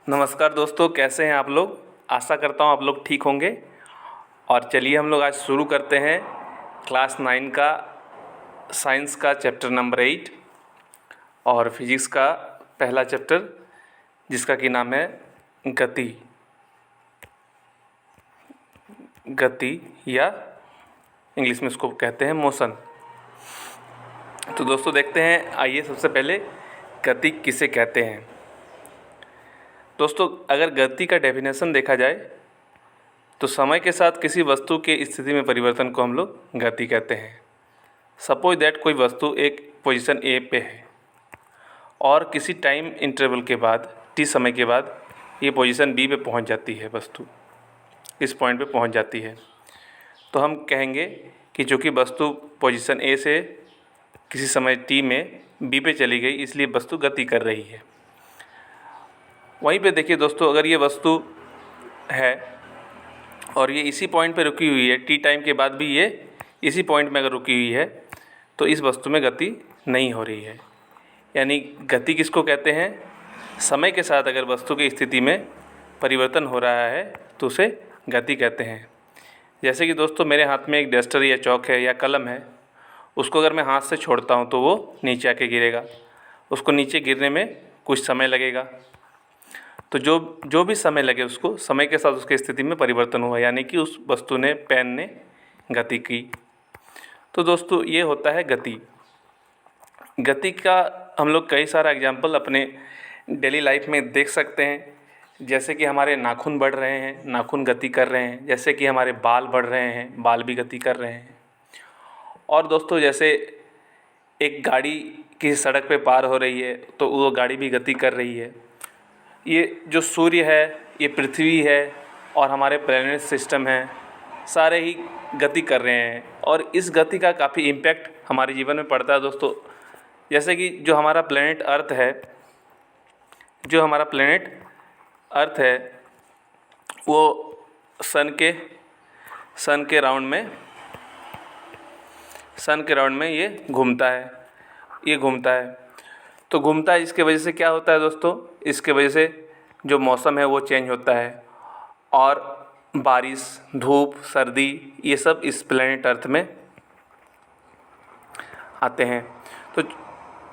नमस्कार दोस्तों, कैसे हैं आप लोग। आशा करता हूँ आप लोग ठीक होंगे। और चलिए हम लोग आज शुरू करते हैं क्लास 9 का साइंस का चैप्टर नंबर 8 और फिजिक्स का पहला चैप्टर जिसका कि नाम है गति। गति या इंग्लिश में इसको कहते हैं मोशन। तो दोस्तों देखते हैं, आइए सबसे पहले गति किसे कहते हैं। दोस्तों अगर गति का डेफिनेशन देखा जाए तो समय के साथ किसी वस्तु के स्थिति में परिवर्तन को हम लोग गति कहते हैं। सपोज दैट कोई वस्तु एक पोजीशन ए पे है और किसी टाइम इंटरवल के बाद टी समय के बाद ये पोजीशन बी पे पहुंच जाती है, वस्तु इस पॉइंट पे पहुंच जाती है, तो हम कहेंगे कि चूँकि वस्तु पोजीशन ए से किसी समय टी में बी पे चली गई इसलिए वस्तु गति कर रही है। वहीं पे देखिए दोस्तों, अगर ये वस्तु है और ये इसी पॉइंट पे रुकी हुई है, टी टाइम के बाद भी ये इसी पॉइंट में अगर रुकी हुई है तो इस वस्तु में गति नहीं हो रही है। यानी गति किसको कहते हैं, समय के साथ अगर वस्तु की स्थिति में परिवर्तन हो रहा है तो उसे गति कहते हैं। जैसे कि दोस्तों मेरे हाथ में एक डस्टर या चौक है या कलम है, उसको अगर मैं हाथ से छोड़ता हूँ तो वो नीचे आके गिरेगा। उसको नीचे गिरने में कुछ समय लगेगा, तो जो भी समय लगे उसको, समय के साथ उसकी स्थिति में परिवर्तन हुआ, यानी कि उस वस्तु ने, पेन ने गति की। तो दोस्तों ये होता है गति। गति का हम लोग कई सारा एग्जाम्पल अपने डेली लाइफ में देख सकते हैं। जैसे कि हमारे नाखून बढ़ रहे हैं, नाखून गति कर रहे हैं। जैसे कि हमारे बाल बढ़ रहे हैं, बाल भी गति कर रहे हैं। और दोस्तों जैसे एक गाड़ी किसी सड़क पे पार हो रही है तो वो गाड़ी भी गति कर रही है। ये जो सूर्य है, ये पृथ्वी है और हमारे प्लैनेट सिस्टम हैं, सारे ही गति कर रहे हैं और इस गति का काफ़ी इम्पैक्ट हमारे जीवन में पड़ता है दोस्तों। जैसे कि जो हमारा प्लैनेट अर्थ है, वो सन के राउंड में ये घूमता है। तो घूमता है, इसके वजह से क्या होता है दोस्तों, इसके वजह से जो मौसम है वो चेंज होता है और बारिश, धूप, सर्दी, ये सब इस प्लैनेट अर्थ में आते हैं।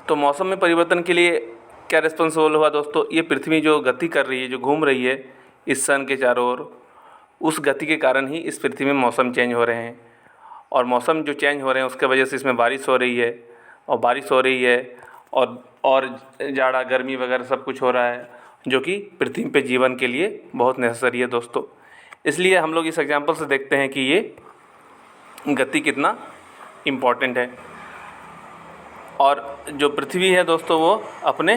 तो मौसम में परिवर्तन के लिए क्या रिस्पॉन्सिबल हुआ दोस्तों, ये पृथ्वी जो गति कर रही है, जो घूम रही है इस सन के चारों ओर, उस गति के कारण ही इस पृथ्वी में मौसम चेंज हो रहे हैं। और मौसम जो चेंज हो रहे हैं उसके वजह से इसमें बारिश हो रही है और जाड़ा, गर्मी वगैरह सब कुछ हो रहा है, जो कि पृथ्वी पे जीवन के लिए बहुत नेसेसरी है दोस्तों। इसलिए हम लोग इस एग्जाम्पल से देखते हैं कि ये गति कितना इम्पॉर्टेंट है। और जो पृथ्वी है दोस्तों वो अपने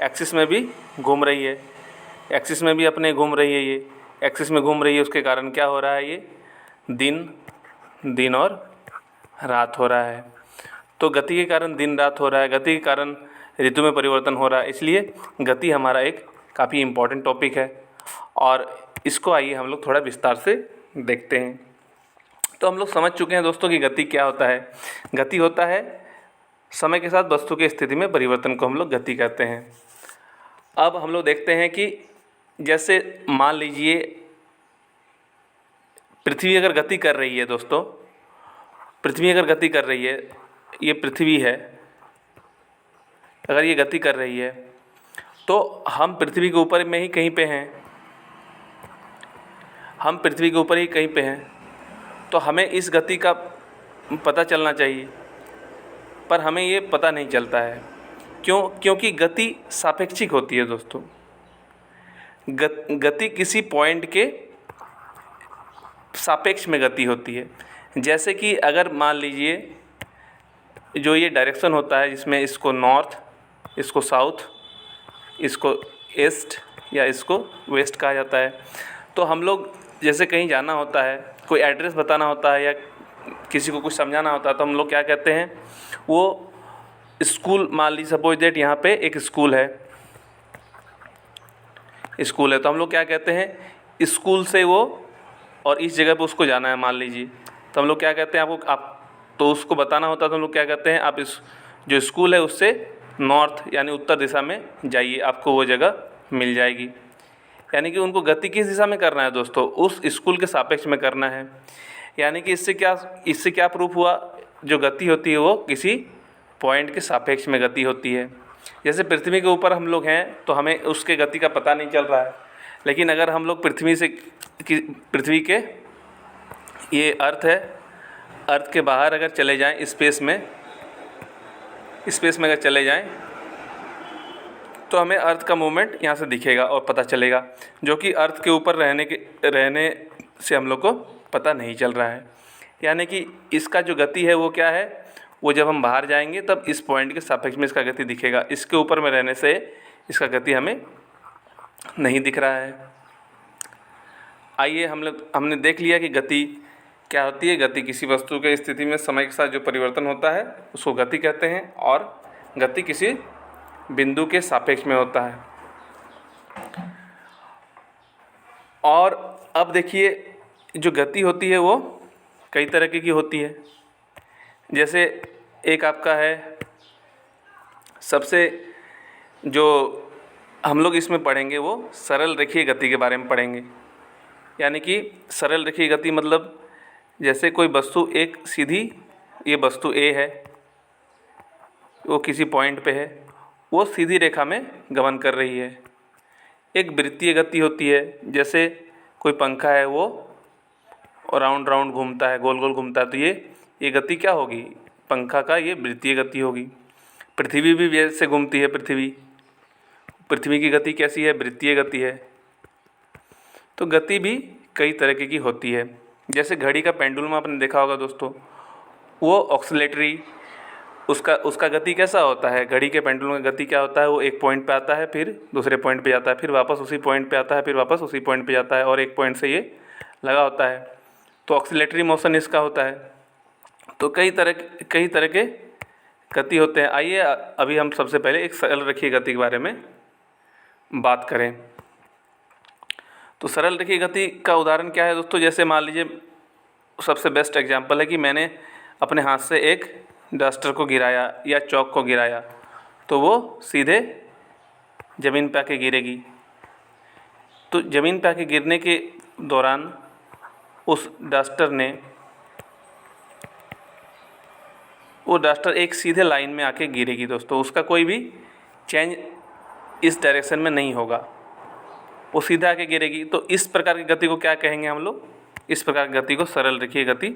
एक्सिस में भी घूम रही है, ये एक्सिस में घूम रही है। उसके कारण क्या हो रहा है, ये दिन और रात हो रहा है। तो गति के कारण दिन रात हो रहा है, गति के कारण ऋतु में परिवर्तन हो रहा है। इसलिए गति हमारा एक काफ़ी इम्पॉर्टेंट टॉपिक है और इसको आइए हम लोग थोड़ा विस्तार से देखते हैं। तो हम लोग समझ चुके हैं दोस्तों कि गति क्या होता है। गति होता है समय के साथ वस्तु की स्थिति में परिवर्तन को हम लोग गति कहते हैं। अब हम लोग देखते हैं कि जैसे मान लीजिए पृथ्वी अगर गति कर रही है दोस्तों, ये पृथ्वी है, अगर ये गति कर रही है तो हम पृथ्वी के ऊपर में ही कहीं पे हैं, तो हमें इस गति का पता चलना चाहिए, पर हमें ये पता नहीं चलता है। क्योंकि गति सापेक्षिक होती है दोस्तों। गति किसी पॉइंट के सापेक्ष में गति होती है। जैसे कि अगर मान लीजिए जो ये डायरेक्शन होता है, जिसमें इसको नॉर्थ, इसको साउथ, इसको ईस्ट या इसको वेस्ट कहा जाता है। तो हम लोग जैसे कहीं जाना होता है, कोई एड्रेस बताना होता है या किसी को कुछ समझाना होता है, तो हम लोग क्या कहते हैं, वो स्कूल, मान लीजिए सपोज दैट यहाँ पे एक स्कूल है, तो हम लोग क्या कहते हैं, स्कूल से वो और इस जगह पे उसको जाना है मान लीजिए, तो हम लोग क्या कहते हैं, आप तो उसको बताना होता है तो हम लोग क्या कहते हैं, आप इस जो स्कूल है उससे नॉर्थ यानी उत्तर दिशा में जाइए, आपको वो जगह मिल जाएगी। यानी कि उनको गति किस दिशा में करना है दोस्तों, उस स्कूल के सापेक्ष में करना है। यानी कि इससे क्या प्रूफ हुआ, जो गति होती है वो किसी पॉइंट के सापेक्ष में गति होती है। जैसे पृथ्वी के ऊपर हम लोग हैं तो हमें उसके गति का पता नहीं चल रहा है, लेकिन अगर हम लोग पृथ्वी के, ये अर्थ है, अर्थ के बाहर अगर चले जाएं, स्पेस में अगर चले जाएं तो हमें अर्थ का मूवमेंट यहाँ से दिखेगा और पता चलेगा, जो कि अर्थ के ऊपर रहने से हम लोग को पता नहीं चल रहा है। यानी कि इसका जो गति है वो क्या है, वो जब हम बाहर जाएंगे तब इस पॉइंट के सापेक्ष में इसका गति दिखेगा, इसके ऊपर में रहने से इसका गति हमें नहीं दिख रहा है। आइए हमने देख लिया कि गति क्या होती है। गति किसी वस्तु के स्थिति में समय के साथ जो परिवर्तन होता है उसको गति कहते हैं, और गति किसी बिंदु के सापेक्ष में होता है। और अब देखिए, जो गति होती है वो कई तरह की होती है। जैसे एक आपका है, सबसे जो हम लोग इसमें पढ़ेंगे वो सरल रेखीय गति के बारे में पढ़ेंगे। यानी कि सरल रेखीय गति मतलब जैसे कोई वस्तु एक सीधी, ये वस्तु A है, वो किसी पॉइंट पे है, वो सीधी रेखा में गमन कर रही है। एक वृत्तीय गति होती है, जैसे कोई पंखा है वो राउंड राउंड घूमता है, गोल गोल घूमता है, तो ये गति क्या होगी, पंखा का ये वृत्तीय गति होगी। पृथ्वी भी वैसे घूमती है, पृथ्वी की गति कैसी है, वृत्तीय गति है। तो गति भी कई तरह की होती है। जैसे घड़ी का पेंडुलम आपने देखा होगा दोस्तों, वो ऑक्सीलेटरी, उसका गति कैसा होता है, घड़ी के पेंडुलम का गति क्या होता है, वो एक पॉइंट पे आता है, फिर दूसरे पॉइंट पे जाता है, फिर वापस उसी पॉइंट पे आता है, फिर वापस उसी पॉइंट पे जाता है, और एक पॉइंट से ये लगा होता है। तो ऑक्सीलेटरी मोशन इसका होता है। तो कई तरह के गति होते हैं। आइए अभी हम सबसे पहले एक सरल रेखीय गति के बारे में बात करें। तो सरल रेखीय गति का उदाहरण क्या है दोस्तों, जैसे मान लीजिए सबसे बेस्ट एग्जांपल है कि मैंने अपने हाथ से एक डस्टर को गिराया या चौक को गिराया, तो वो सीधे ज़मीन पे आके गिरेगी। तो ज़मीन पे आके गिरने के दौरान उस डस्टर एक सीधे लाइन में आके गिरेगी दोस्तों, उसका कोई भी चेंज इस डायरेक्शन में नहीं होगा, वो सीधा आके गिरेगी। तो इस प्रकार की गति को क्या कहेंगे हम लोग, इस प्रकार की गति को सरल रेखीय गति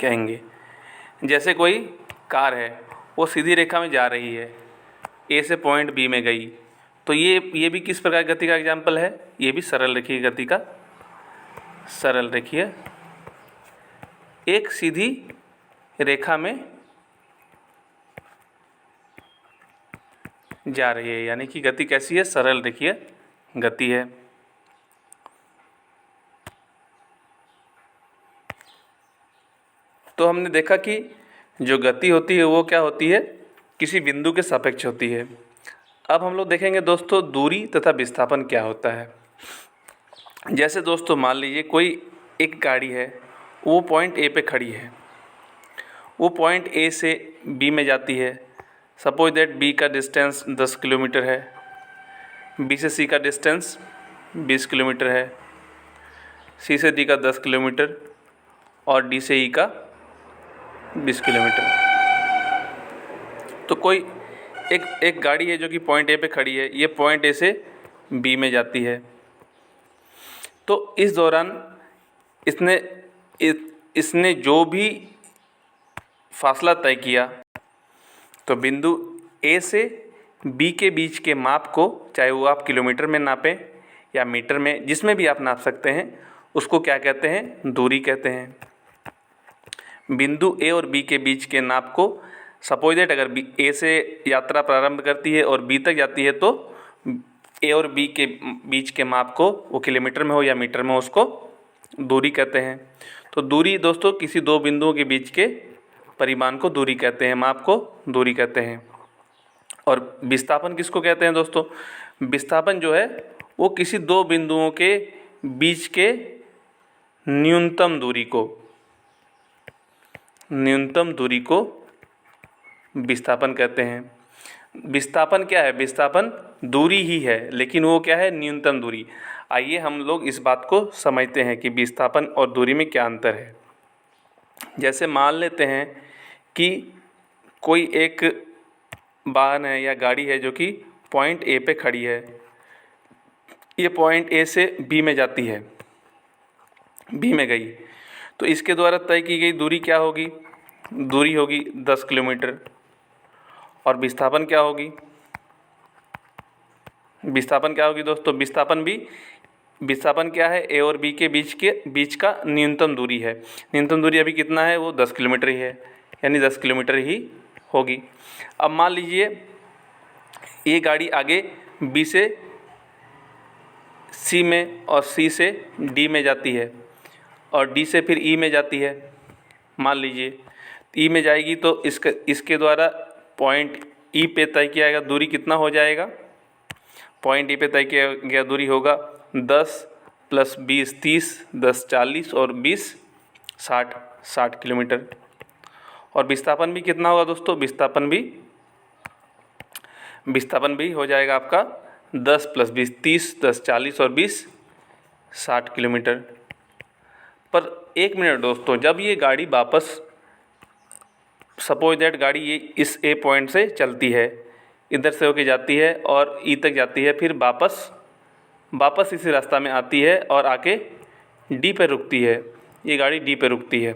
कहेंगे। जैसे कोई कार है, वो सीधी रेखा में जा रही है, ए से पॉइंट बी में गई, तो ये भी किस प्रकार की गति का एग्जाम्पल है, ये भी सरल रेखीय गति का, सरल रेखीय एक सीधी रेखा में जा रही है, यानी कि गति कैसी है, सरल रेखीय गति है। तो हमने देखा कि जो गति होती है वो क्या होती है, किसी बिंदु के सापेक्ष होती है। अब हम लोग देखेंगे दोस्तों दूरी तथा विस्थापन क्या होता है। जैसे दोस्तों मान लीजिए कोई एक गाड़ी है, वो पॉइंट ए पे खड़ी है, वो पॉइंट ए से बी में जाती है। सपोज दैट बी का डिस्टेंस 10 किलोमीटर है, बी से सी का डिस्टेंस 20 किलोमीटर है, सी से डी का 10 किलोमीटर और डी से ई का 20 किलोमीटर। तो कोई एक गाड़ी है जो कि पॉइंट ए पे खड़ी है, ये पॉइंट ए से बी में जाती है। तो इस दौरान इसने जो भी फासला तय किया, तो बिंदु ए से बी के बीच के माप को, चाहे वो आप किलोमीटर में नापें या मीटर में, जिसमें भी आप नाप सकते हैं, उसको क्या कहते हैं, दूरी कहते हैं। बिंदु ए और बी के बीच के नाप को, सपोज दैट अगर ए से यात्रा प्रारंभ करती है और बी तक जाती है, तो ए और बी के बीच के माप को, वो किलोमीटर में हो या मीटर में हो, उसको दूरी कहते हैं। तो दूरी दोस्तों किसी दो बिंदुओं के बीच के परिमाण को दूरी कहते हैं, माप को दूरी कहते हैं। और विस्थापन किसको कहते हैं दोस्तों, विस्थापन जो है वो किसी दो बिंदुओं के बीच के न्यूनतम दूरी को विस्थापन कहते हैं। विस्थापन क्या है, विस्थापन दूरी ही है, लेकिन वो क्या है, न्यूनतम दूरी। आइए हम लोग इस बात को समझते हैं कि विस्थापन और दूरी में क्या अंतर है। जैसे मान लेते हैं कि कोई एक वाहन है या गाड़ी है जो कि पॉइंट ए पे खड़ी है। ये पॉइंट ए से बी में जाती है, बी में गई, तो इसके द्वारा तय की गई दूरी क्या होगी? दूरी होगी 10 किलोमीटर। और विस्थापन क्या होगी? विस्थापन क्या होगी दोस्तों? विस्थापन क्या है? ए और बी के बीच का न्यूनतम दूरी है। न्यूनतम दूरी अभी कितना है? वो 10 किलोमीटर ही है, यानी 10 किलोमीटर ही होगी। अब मान लीजिए ये गाड़ी आगे बी से सी में और सी से डी में जाती है और डी से फिर ई में जाती है। मान लीजिए ई में जाएगी तो इसके द्वारा पॉइंट ई पे तय किया गया दूरी कितना हो जाएगा? पॉइंट ई पे तय किया गया दूरी होगा 10 + 20 30, 10 40 और 20 60 किलोमीटर। और विस्थापन भी कितना होगा दोस्तों? विस्थापन भी हो जाएगा आपका 10 + 20 30, 10 40 और 20 60 किलोमीटर। पर एक मिनट दोस्तों, जब ये गाड़ी वापस, सपोज दैट गाड़ी ये इस ए पॉइंट से चलती है, इधर से होके जाती है और ई तक जाती है, फिर वापस इसी रास्ता में आती है और आके डी पे रुकती है। ये गाड़ी डी पे रुकती है।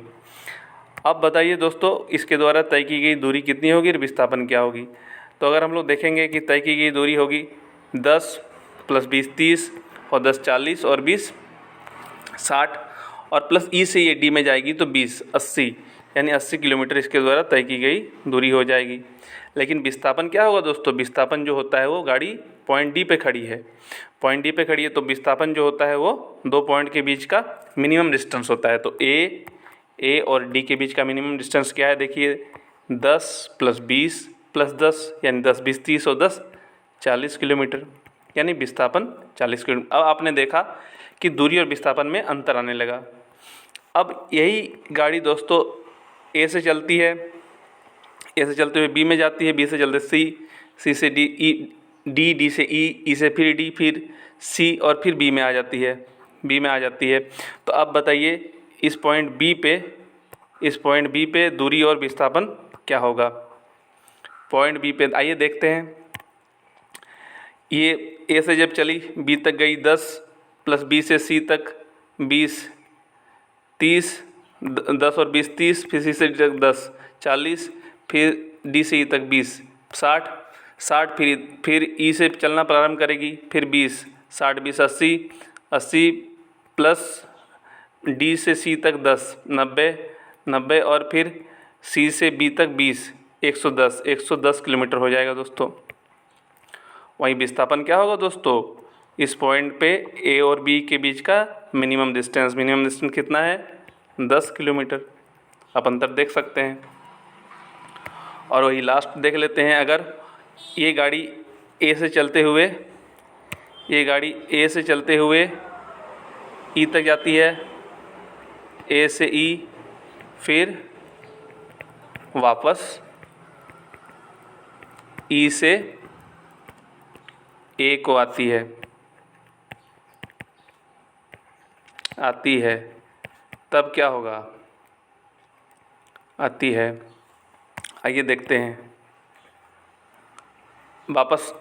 अब बताइए दोस्तों, इसके द्वारा तय की गई दूरी कितनी होगी और विस्थापन क्या होगी? तो अगर हम लोग देखेंगे कि तय की गई दूरी होगी 10 + 20 30 और 10 40 और 20 60 और प्लस ई से ये डी में जाएगी तो 20 80, यानी 80 किलोमीटर इसके द्वारा तय की गई दूरी हो जाएगी। लेकिन विस्थापन क्या होगा दोस्तों? विस्थापन जो होता है वो गाड़ी पॉइंट डी पे खड़ी है, पॉइंट डी पे खड़ी है तो विस्थापन जो होता है वो दो पॉइंट के बीच का मिनिमम डिस्टेंस होता है। तो ए और डी के बीच का मिनिमम डिस्टेंस क्या है? देखिए 10 + 20 + 10 यानी 10 20 30 और 10 40 किलोमीटर, यानी विस्थापन 40 किलोमीटर। अब आपने देखा कि दूरी और विस्थापन में अंतर आने लगा। अब यही गाड़ी दोस्तों ए से चलती है, ए से चलते हुए बी में जाती है, बी से चलते सी से डी, डी से ई से फिर डी, फिर सी और फिर बी में आ जाती है। तो अब बताइए इस पॉइंट बी पे दूरी और विस्थापन क्या होगा? पॉइंट बी पे आइए देखते हैं। ये ए से जब चली बी तक गई 10 + बी से सी तक 20 30, 10 और 20 30, फिर सी से डी तक 10 40, फिर डी से ई तक 20 60, फिर ई से चलना प्रारंभ करेगी, फिर 20 60 20 80 प्लस डी से सी तक 10 90 और फिर सी से बी तक 20 110 किलोमीटर हो जाएगा दोस्तों। वहीं विस्थापन क्या होगा दोस्तों? इस पॉइंट पे ए और बी के बीच का मिनिमम डिस्टेंस कितना है? 10 किलोमीटर। आप अंतर देख सकते हैं। और वही लास्ट देख लेते हैं। अगर ये गाड़ी ए से चलते हुए ई तक जाती है, ए से ई, फिर वापस ई से ए को आती है, तब क्या होगा? आती है, आइए देखते हैं। वापस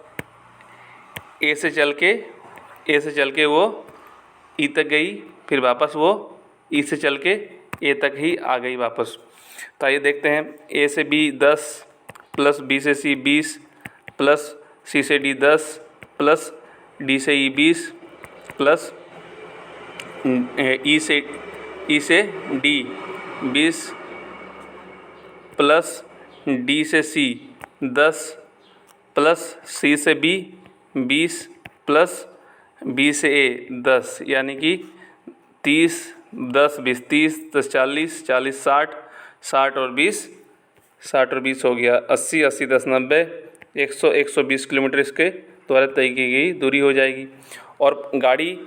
ए से चल के वो ई तक गई, फिर वापस वो ई से चल के ए तक ही आ गई वापस। तो आइए देखते हैं। ए से बी 10 + बी से सी 20 प्लस सी से डी 10 प्लस डी से ई 20 प्लस ई से डी 20 प्लस डी से सी 10 प्लस सी से बी 20 प्लस बी से ए 10, यानी कि 30 10 20 30 10 40 40 60 और 20 हो गया 80 80 10 90 120 किलोमीटर इसके द्वारा तय की गई दूरी हो जाएगी। और गाड़ी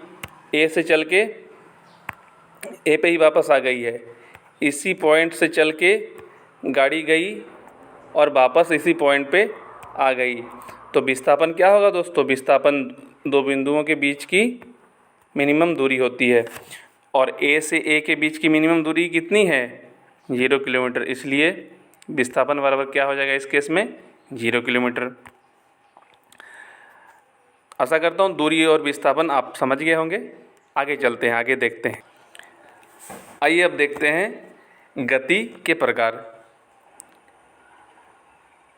ए से चल के ए पे ही वापस आ गई है। इसी पॉइंट से चल के गाड़ी गई और वापस इसी पॉइंट पे आ गई। तो विस्थापन क्या होगा दोस्तों? विस्थापन दो बिंदुओं के बीच की मिनिमम दूरी होती है, और ए से ए के बीच की मिनिमम दूरी कितनी है? 0 किलोमीटर। इसलिए विस्थापन बराबर क्या हो जाएगा इस केस में? 0 किलोमीटर। आशा करता हूँ दूरी और विस्थापन आप समझ गए होंगे। आगे चलते हैं, आगे देखते हैं। आइए अब देखते हैं गति के प्रकार।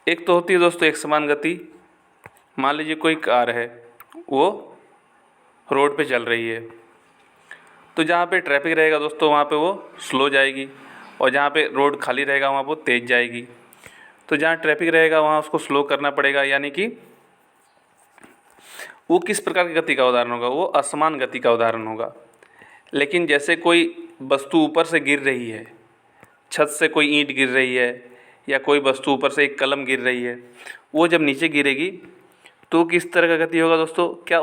एक तो होती है दोस्तों एक समान गति। मान लीजिए कोई कार है, वो रोड पे चल रही है, तो जहाँ पे ट्रैफिक रहेगा दोस्तों वहाँ पे वो स्लो जाएगी, और जहाँ पे रोड खाली रहेगा वहाँ वो तेज़ जाएगी। तो जहाँ ट्रैफिक रहेगा वहाँ उसको स्लो करना पड़ेगा, यानी कि वो किस प्रकार की गति का उदाहरण होगा? वो असमान गति का उदाहरण होगा। लेकिन जैसे कोई वस्तु ऊपर से गिर रही है, छत से कोई ईंट गिर रही है, या कोई वस्तु ऊपर से एक कलम गिर रही है, वो जब नीचे गिरेगी तो किस तरह का गति होगा दोस्तों? क्या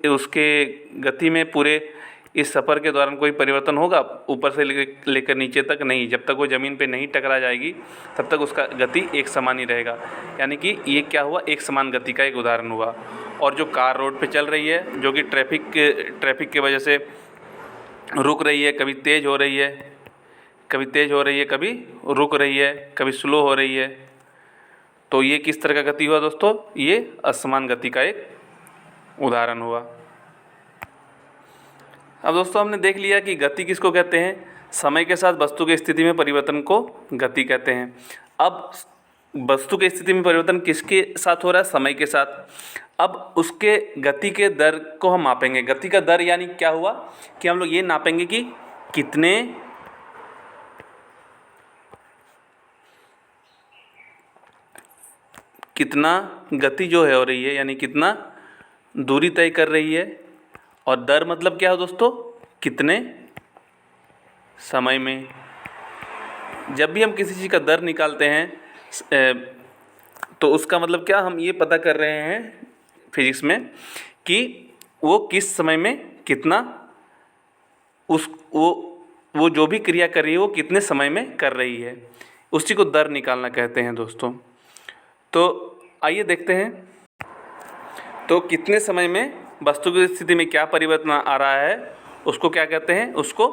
उसके गति में पूरे इस सफ़र के दौरान कोई परिवर्तन होगा? ऊपर से लेकर नीचे तक नहीं। जब तक वो ज़मीन पे नहीं टकरा जाएगी तब तक उसका गति एक समान ही रहेगा। यानी कि ये क्या हुआ? एक समान गति का एक उदाहरण हुआ। और जो कार रोड पे चल रही है, जो कि ट्रैफिक के वजह से रुक रही है, कभी तेज़ हो रही है, कभी कभी रुक रही है, कभी स्लो हो रही है, तो ये किस तरह का गति हुआ दोस्तों? ये असमान गति का एक उदाहरण हुआ। अब दोस्तों हमने देख लिया कि गति किसको कहते हैं। समय के साथ वस्तु की स्थिति में परिवर्तन को गति कहते हैं। अब वस्तु की स्थिति में परिवर्तन किसके साथ हो रहा है? समय के साथ। अब उसके गति के दर को हम मापेंगे। गति का दर यानी क्या हुआ कि हम लोग ये नापेंगे कि कितना गति जो है हो रही है, यानी कितना दूरी तय कर रही है। और दर मतलब क्या है दोस्तों? कितने समय में। जब भी हम किसी चीज़ का दर निकालते हैं तो उसका मतलब क्या, हम ये पता कर रहे हैं फिजिक्स में कि वो किस समय में कितना वो जो भी क्रिया कर रही है वो कितने समय में कर रही है, उसी को दर निकालना कहते हैं दोस्तों। तो आइए देखते हैं, तो कितने समय में वस्तु की स्थिति में क्या परिवर्तन आ रहा है उसको क्या कहते हैं? उसको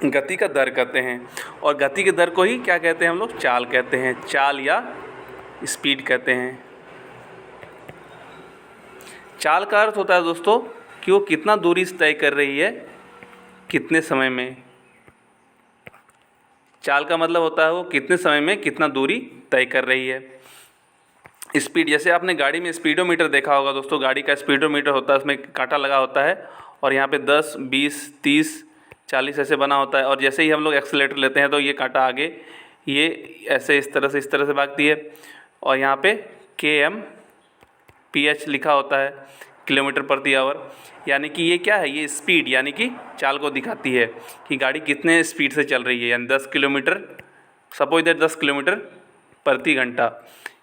गति का दर कहते हैं। और गति के दर को ही क्या कहते हैं हम लोग? चाल कहते हैं। चाल या स्पीड कहते हैं। चाल का अर्थ होता है दोस्तों कि वो कितना दूरी तय कर रही है कितने समय में। चाल का मतलब होता है वो कितने समय में कितना दूरी तय कर रही है। स्पीड, जैसे आपने गाड़ी में स्पीडोमीटर देखा होगा दोस्तों। गाड़ी का स्पीडोमीटर होता है, उसमें कांटा लगा होता है और यहाँ पे 10, 20, 30, 40 ऐसे बना होता है। और जैसे ही हम लोग एक्सीलेटर लेते हैं तो ये कांटा आगे ये ऐसे इस तरह से भागती है। और यहाँ पे km/h लिखा होता है, किलोमीटर प्रति आवर। यानी कि ये क्या है? ये स्पीड यानी कि चाल को दिखाती है कि गाड़ी कितने स्पीड से चल रही है। यानी 10 किलोमीटर, सपोज दैट 10 किलोमीटर प्रति घंटा।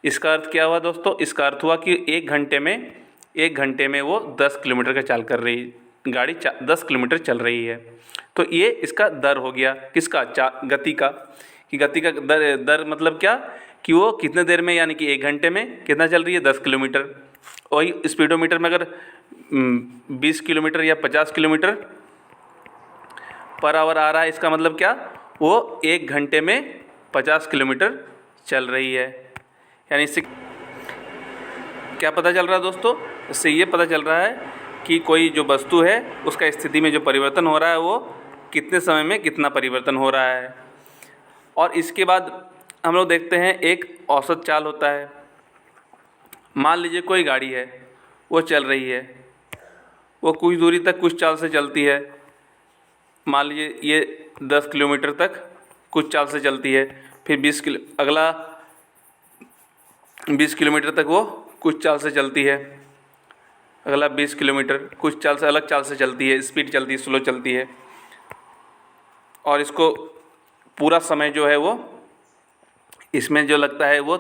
इसका अर्थ क्या हुआ दोस्तों? इसका अर्थ हुआ कि एक घंटे में वो 10 किलोमीटर का चाल कर रही है, गाड़ी 10 किलोमीटर चल रही है। तो ये इसका दर हो गया, किसका? गति का। कि गति का दर मतलब क्या कि वो कितने देर में, यानी कि एक घंटे में कितना चल रही है? 10 किलोमीटर। वही स्पीडोमीटर में अगर 20 किलोमीटर या 50 किलोमीटर पर आवर आ रहा है, इसका मतलब क्या? वो एक घंटे में 50 किलोमीटर चल रही है। यानी इससे क्या पता चल रहा है दोस्तों? इससे ये पता चल रहा है कि कोई जो वस्तु है उसका स्थिति में जो परिवर्तन हो रहा है वो कितने समय में कितना परिवर्तन हो रहा है। और इसके बाद हम लोग देखते हैं एक औसत चाल होता है। मान लीजिए कोई गाड़ी है, वो चल रही है, वो कुछ दूरी तक कुछ चाल से चलती है। मान लीजिए ये 10 किलोमीटर तक कुछ चाल से चलती है, फिर 20 किलोमीटर तक वो कुछ चाल से चलती है, अगला 20 किलोमीटर कुछ चाल से अलग चाल से चलती है, स्पीड चलती है, स्लो चलती है। और इसको पूरा समय जो है वो इसमें जो लगता है वो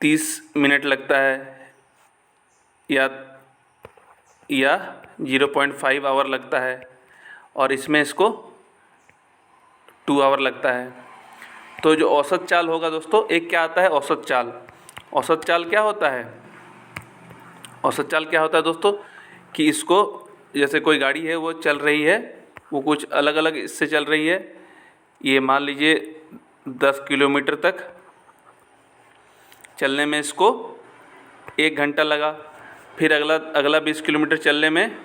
30 मिनट लगता है या 0.5 आवर लगता है, और इसमें इसको 2 आवर लगता है। तो जो औसत चाल होगा दोस्तों, एक क्या आता है? औसत चाल। औसत चाल क्या होता है? औसत चाल क्या होता है दोस्तों कि इसको, जैसे कोई गाड़ी है वो चल रही है, वो कुछ अलग अलग इससे चल रही है, ये मान लीजिए 10 किलोमीटर तक चलने में इसको 1 घंटा लगा, फिर अगला 20 किलोमीटर चलने में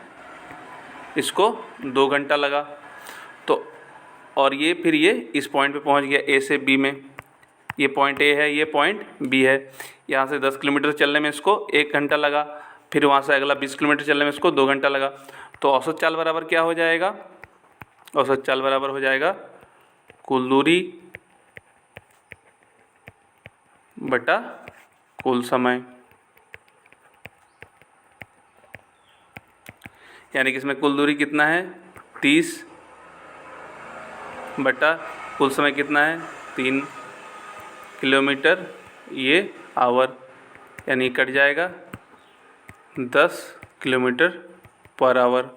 इसको 2 घंटा लगा। तो और ये फिर ये इस पॉइंट पे पहुंच गया ए से बी में, ये पॉइंट ए है, ये पॉइंट बी है। यहाँ से 10 किलोमीटर चलने में इसको 1 घंटा लगा, फिर वहाँ से अगला 20 किलोमीटर चलने में इसको 2 घंटा लगा। तो औसत चाल बराबर क्या हो जाएगा? औसत चाल बराबर हो जाएगा कुल दूरी बटा कुल समय। यानी कि इसमें कुल दूरी कितना है? 30 बटा कुल समय कितना है? 3 किलोमीटर ये आवर, यानी कट जाएगा 10 किलोमीटर पर आवर।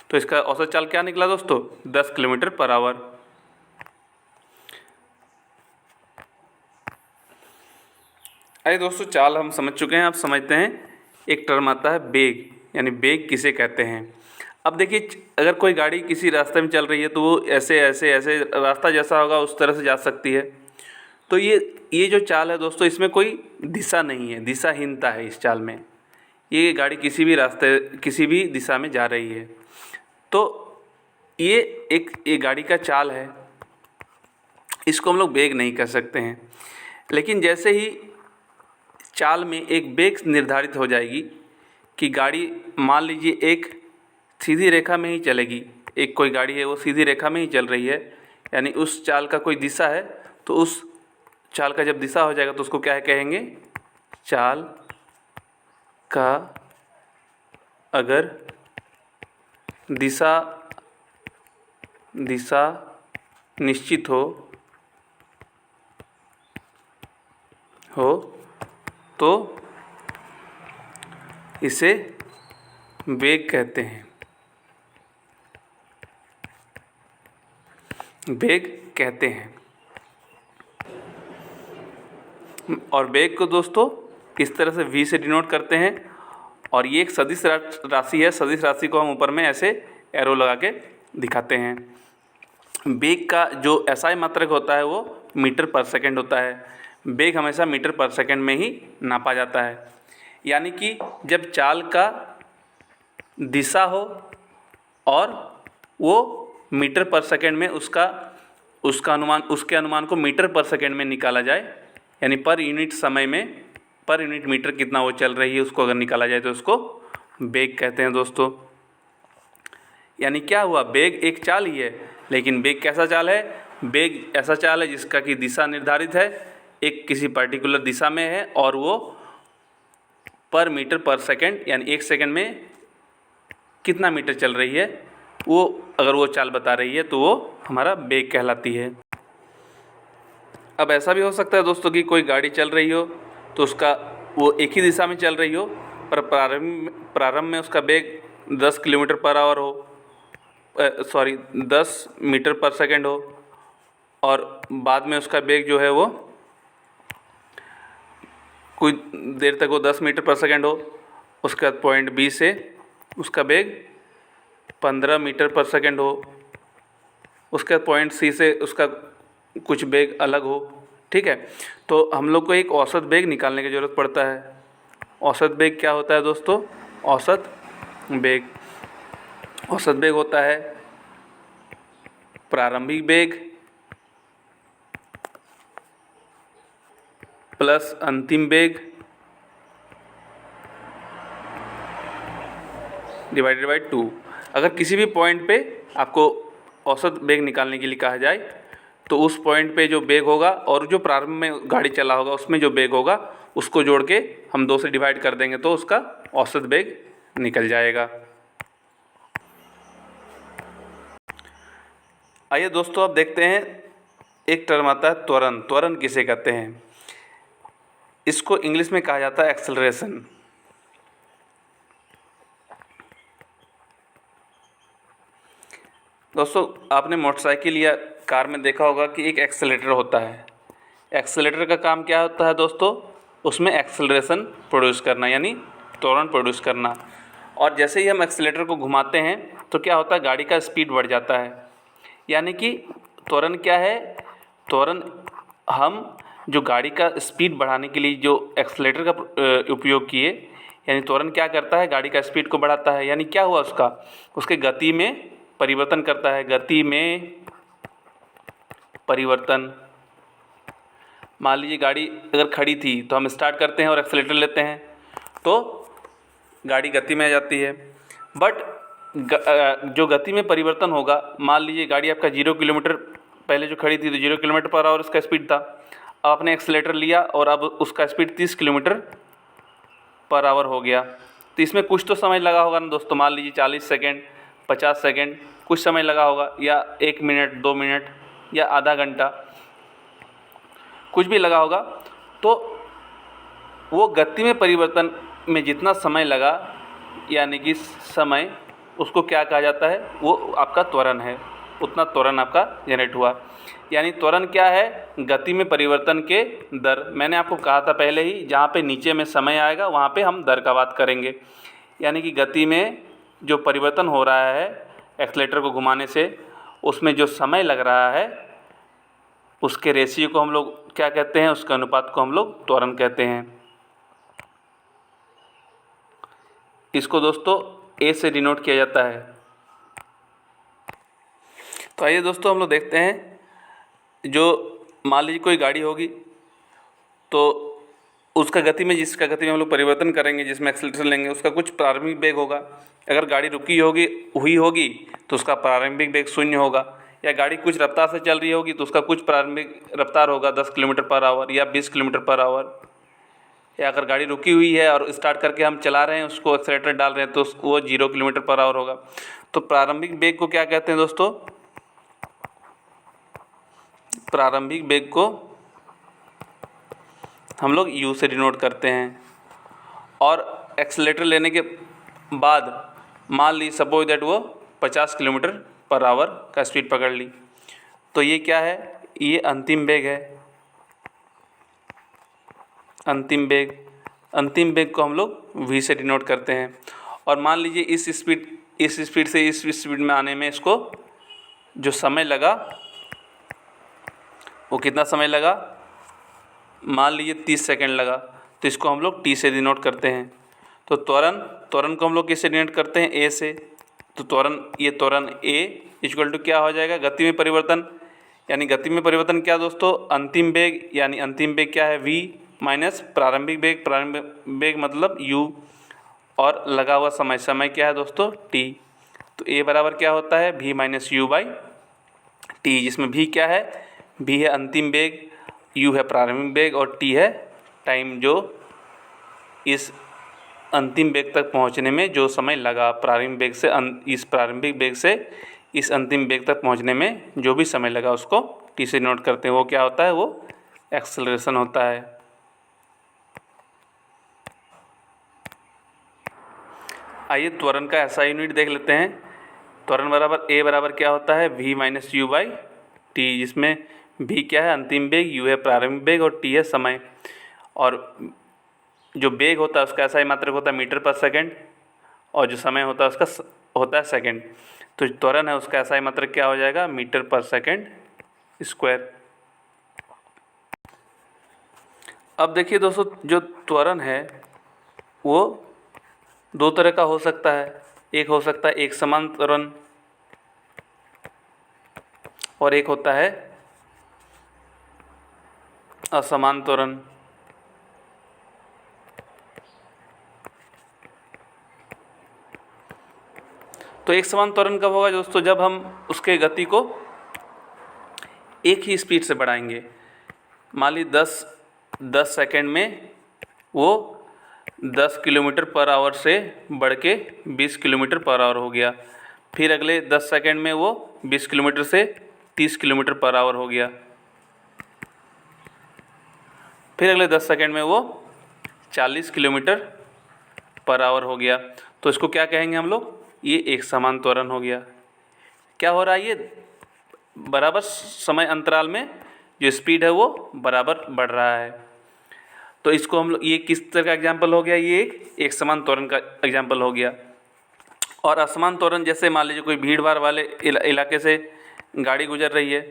तो इसका औसत चाल क्या निकला दोस्तों? 10 किलोमीटर पर आवर। अरे दोस्तों, चाल हम समझ चुके हैं, अब समझते हैं एक टर्म आता है बेग, यानी बेग किसे कहते हैं। अब देखिए, अगर कोई गाड़ी किसी रास्ते में चल रही है तो वो ऐसे ऐसे ऐसे रास्ता जैसा होगा उस तरह से जा सकती है। तो ये जो चाल है दोस्तों, इसमें कोई दिशा नहीं है, दिशाहीनता है इस चाल में। ये गाड़ी किसी भी रास्ते, किसी भी दिशा में जा रही है। तो ये गाड़ी का चाल है, इसको हम लोग बेग नहीं कर सकते हैं। लेकिन जैसे ही चाल में एक बेग निर्धारित हो जाएगी कि गाड़ी मान लीजिए एक सीधी रेखा में ही चलेगी, एक कोई गाड़ी है वो सीधी रेखा में ही चल रही है, यानी उस चाल का कोई दिशा है, तो उस चाल का जब दिशा हो जाएगा तो उसको क्या कहेंगे? चाल का अगर दिशा निश्चित हो तो इसे वेग कहते हैं, वेग कहते हैं। और वेग को दोस्तों इस तरह से v से डिनोट करते हैं, और ये एक सदिश राशि है। सदिश राशि को हम ऊपर में ऐसे एरो लगा के दिखाते हैं। वेग का जो एसआई मात्रक होता है वो मीटर पर सेकंड होता है। वेग हमेशा मीटर पर सेकंड में ही नापा जाता है। यानी कि जब चाल का दिशा हो और वो मीटर पर सेकंड में उसका अनुमान, उसके अनुमान को मीटर पर सेकंड में निकाला जाए, यानी पर यूनिट समय में, पर यूनिट मीटर कितना वो चल रही है उसको अगर निकाला जाए तो उसको वेग कहते हैं दोस्तों। यानी क्या हुआ? वेग एक चाल ही है, लेकिन वेग कैसा चाल है? वेग ऐसा चाल है जिसका कि दिशा निर्धारित है, एक किसी पर्टिकुलर दिशा में है, और वो पर मीटर पर सेकंड यानी 1 सेकंड में कितना मीटर चल रही है, वो अगर वो चाल बता रही है तो वो हमारा वेग कहलाती है। अब ऐसा भी हो सकता है दोस्तों कि कोई गाड़ी चल रही हो तो उसका वो एक ही दिशा में चल रही हो, पर प्रारंभ में उसका वेग 10 किलोमीटर पर आवर हो, 10 मीटर पर सेकंड हो, और बाद में उसका वेग जो है वो कुछ देर तक वो 10 मीटर पर सेकंड हो। उसके बाद पॉइंट बी से उसका वेग 15 मीटर पर सेकंड हो। उसके बाद पॉइंट सी से उसका कुछ वेग अलग हो। ठीक है, तो हम लोग को एक औसत वेग निकालने की ज़रूरत पड़ता है। औसत वेग क्या होता है दोस्तों? औसत वेग होता है प्रारंभिक वेग प्लस अंतिम वेग डिवाइडेड बाई 2। अगर किसी भी पॉइंट पे आपको औसत वेग निकालने के लिए कहा जाए तो उस पॉइंट पे जो वेग होगा और जो प्रारंभ में गाड़ी चला होगा उसमें जो वेग होगा उसको जोड़ के हम 2 से डिवाइड कर देंगे तो उसका औसत वेग निकल जाएगा। आइए दोस्तों, अब देखते हैं एक टर्म आता है त्वरण। त्वरण किसे कहते हैं? इसको इंग्लिश में कहा जाता है एक्सेलरेशन। दोस्तों, आपने मोटरसाइकिल या कार में देखा होगा कि एक एक्सेलेरेटर होता है। एक्सेलेरेटर का काम क्या होता है दोस्तों? उसमें एक्सेलरेशन प्रोड्यूस करना, यानी त्वरण प्रोड्यूस करना। और जैसे ही हम एक्सीलरेटर को घुमाते हैं तो क्या होता है, गाड़ी का स्पीड बढ़ जाता है। यानी कि त्वरण क्या है, त्वरण हम जो गाड़ी का स्पीड बढ़ाने के लिए जो एक्सीलरेटर का उपयोग किए, यानी त्वरण क्या करता है, गाड़ी का स्पीड को बढ़ाता है। यानी क्या हुआ, उसके गति में परिवर्तन करता है, गति में परिवर्तन। मान लीजिए गाड़ी अगर खड़ी थी तो हम स्टार्ट करते हैं और एक्सीलरेटर लेते हैं तो गाड़ी गति में आ जाती है। बट जो गति में परिवर्तन होगा, मान लीजिए गाड़ी आपका 0 किलोमीटर, पहले जो खड़ी थी तो 0 किलोमीटर पर आवर उसका स्पीड था, आपने एक्सीलरेटर लिया और अब उसका स्पीड 30 किलोमीटर पर आवर हो गया। तो इसमें कुछ तो समय लगा होगा ना दोस्तों, मान लीजिए 40 सेकेंड, 50 सेकेंड, कुछ समय लगा होगा, या 1 मिनट, 2 मिनट, या आधा घंटा, कुछ भी लगा होगा। तो वो गति में परिवर्तन में जितना समय लगा, यानी कि समय, उसको क्या कहा जाता है, वो आपका त्वरण है, उतना त्वरण आपका जनरेट हुआ। यानी त्वरण क्या है, गति में परिवर्तन के दर। मैंने आपको कहा था पहले ही, जहाँ पे नीचे में समय आएगा वहाँ पे हम दर का बात करेंगे। यानी कि गति में जो परिवर्तन हो रहा है एक्सीलरेटर को घुमाने से, उसमें जो समय लग रहा है, उसके रेशियो को हम लोग क्या कहते हैं, उसके अनुपात को हम लोग त्वरण कहते हैं। इसको दोस्तों ए से डिनोट किया जाता है। तो आइए दोस्तों हम लोग देखते हैं, जो मान लीजिए कोई गाड़ी होगी तो उसका गति में, जिसका गति में हम लोग परिवर्तन करेंगे, जिसमें एक्सीलरेटर लेंगे, उसका कुछ प्रारंभिक वेग होगा। अगर गाड़ी रुकी हुई होगी तो उसका प्रारंभिक वेग 0 होगा, या गाड़ी कुछ रफ्तार से चल रही होगी तो उसका कुछ प्रारंभिक रफ्तार होगा 10 किलोमीटर पर आवर या 20 किलोमीटर पर आवर। या अगर गाड़ी रुकी हुई है और स्टार्ट करके हम चला रहे हैं, उसको एक्सीलरेटर डाल रहे हैं, तो वो 0 किलोमीटर पर आवर होगा। तो प्रारंभिक वेग को क्या कहते हैं दोस्तों, प्रारंभिक वेग को हम लोग u से डिनोट करते हैं। और एक्सीलरेटर लेने के बाद मान ली सपोज दैट वो 50 किलोमीटर पर आवर का स्पीड पकड़ ली, तो ये क्या है, ये अंतिम वेग है। अंतिम वेग को हम लोग v से डिनोट करते हैं। और मान लीजिए इस स्पीड से इस स्पीड में आने में इसको जो समय लगा, वो कितना समय लगा, मान लीजिए 30 सेकंड लगा, तो इसको हम लोग t से डिनोट करते हैं। तो त्वरण को हम लोग किससे डिनोट करते हैं, a से। तो त्वरण a इक्वल टू क्या हो जाएगा, गति में परिवर्तन। यानी गति में परिवर्तन क्या दोस्तों, अंतिम वेग, यानी अंतिम वेग क्या है, v माइनस प्रारंभिक वेग मतलब u, और लगा हुआ समय क्या है दोस्तों, t। तो a बराबर क्या होता है, v minus you by T, जिसमें v क्या है, v है अंतिम वेग, u है प्रारंभिक वेग, और t है टाइम, जो इस अंतिम वेग तक पहुंचने में जो समय लगा, प्रारंभिक वेग से इस प्रारंभिक वेग से इस अंतिम वेग तक पहुंचने में जो भी समय लगा, उसको t से नोट करते हैं। वो क्या होता है, वो एक्सेलरेशन होता है। आइए त्वरण का ऐसा यूनिट देख लेते हैं। त्वरण बराबर a बराबर क्या होता है, v minus you by T, जिसमें v क्या है, अंतिम वेग, u है प्रारंभिक वेग, और t है समय। और जो वेग होता है उसका ऐसा मात्रक होता है मीटर पर सेकंड, और जो समय होता है उसका होता है सेकंड। तो त्वरण है उसका ऐसा मात्रक क्या हो जाएगा, मीटर पर सेकंड स्क्वायर। अब देखिए दोस्तों, जो त्वरण है वो दो तरह का हो सकता है। एक हो सकता है एक समान त्वरण, और एक होता है असमान त्वरण। तो एक समान त्वरण कब होगा दोस्तों, जब हम उसके गति को एक ही स्पीड से बढ़ाएंगे। मान ली 10 सेकंड में वो 10 किलोमीटर पर आवर से बढ़ के 20 किलोमीटर पर आवर हो गया। फिर अगले 10 सेकंड में वो 20 किलोमीटर से 30 किलोमीटर पर आवर हो गया। फिर अगले 10 सेकंड में वो 40 किलोमीटर पर आवर हो गया। तो इसको क्या कहेंगे हम लोग, ये एक समान त्वरण हो गया। क्या हो रहा है, ये बराबर समय अंतराल में जो स्पीड है वो बराबर बढ़ रहा है। तो इसको हम लोग, ये किस तरह का एग्जाम्पल हो गया, ये एक समान त्वरण का एग्जाम्पल हो गया। और असमान त्वरण जैसे मान लीजिए कोई भीड़ भाड़ वाले इलाके से गाड़ी गुजर रही है,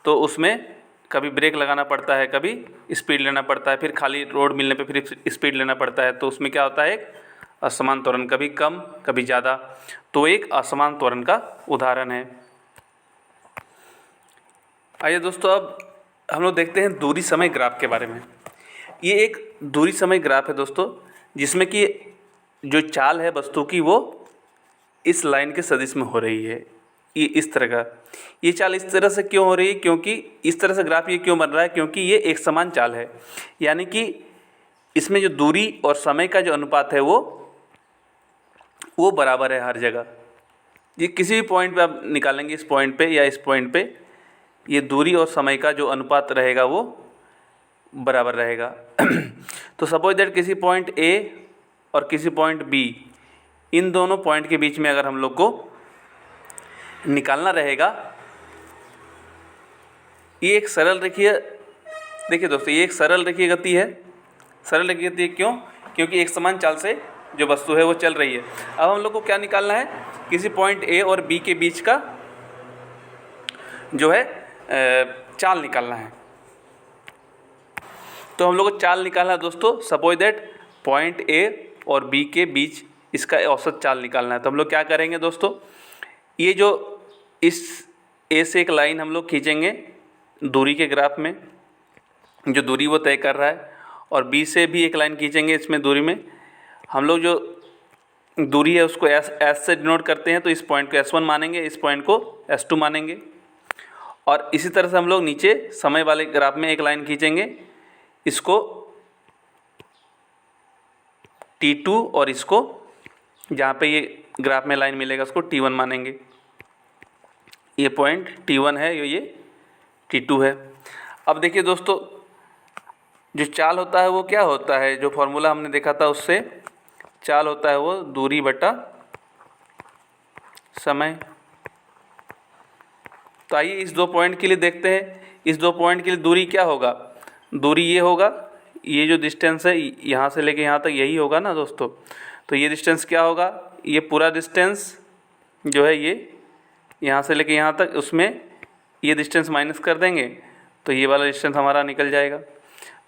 तो उसमें कभी ब्रेक लगाना पड़ता है, कभी स्पीड लेना पड़ता है, फिर खाली रोड मिलने पे फिर स्पीड लेना पड़ता है, तो उसमें क्या होता है, एक असमान त्वरण, कभी कम कभी ज़्यादा। तो एक असमान त्वरण का उदाहरण है। आइए दोस्तों, अब हम लोग देखते हैं दूरी समय ग्राफ के बारे में। ये एक दूरी समय ग्राफ है दोस्तों, जिसमें कि जो चाल है वस्तु की वो इस लाइन के सदिश में हो रही है। ये इस तरह का, ये चाल इस तरह से क्यों हो रही है, क्योंकि इस तरह से ग्राफ ये क्यों बन रहा है, क्योंकि ये एक समान चाल है, यानी कि इसमें जो दूरी और समय का जो अनुपात है वो बराबर है हर जगह। ये किसी भी पॉइंट पे आप निकालेंगे, इस पॉइंट पे या इस पॉइंट पे, ये दूरी और समय का जो अनुपात रहेगा वो बराबर रहेगा। तो सपोज दैट किसी पॉइंट ए और किसी पॉइंट बी, इन दोनों पॉइंट के बीच में अगर हम लोग को निकालना रहेगा, ये एक सरल रेखीय, देखिए दोस्तों ये एक सरल रेखीय गति है। सरल रेखीय गति क्यों, क्योंकि एक समान चाल से जो वस्तु है वो चल रही है। अब हम लोग को क्या निकालना है, किसी पॉइंट ए और बी के बीच का जो है चाल निकालना है। तो हम लोग को चाल निकालना है दोस्तों, सपोज दैट पॉइंट ए और बी के बीच इसका औसत चाल निकालना है। तो हम लोग क्या करेंगे दोस्तों, ये जो इस ए से एक लाइन हम लोग खींचेंगे दूरी के ग्राफ में, जो दूरी वो तय कर रहा है, और बी से भी एक लाइन खींचेंगे इसमें दूरी में। हम लोग जो दूरी है उसको एस से डिनोट करते हैं, तो इस पॉइंट को S1 मानेंगे, इस पॉइंट को S2 मानेंगे। और इसी तरह से हम लोग नीचे समय वाले ग्राफ में एक लाइन खींचेंगे, इसको T2 और इसको जहाँ पे ये ग्राफ में लाइन मिलेगा उसको T1 मानेंगे। ये पॉइंट T1 है, ये T2 है। अब देखिए दोस्तों, जो चाल होता है वो क्या होता है, जो फॉर्मूला हमने देखा था उससे चाल होता है वो दूरी बटा समय। तो आइए इस दो पॉइंट के लिए देखते हैं, इस दो पॉइंट के लिए दूरी क्या होगा, दूरी ये होगा, ये जो डिस्टेंस है यहाँ से लेके यहाँ तक यही होगा ना दोस्तों। तो ये डिस्टेंस क्या होगा, ये पूरा डिस्टेंस जो है ये यहाँ से लेके यहाँ तक, उसमें ये डिस्टेंस माइनस कर देंगे तो ये वाला डिस्टेंस हमारा निकल जाएगा।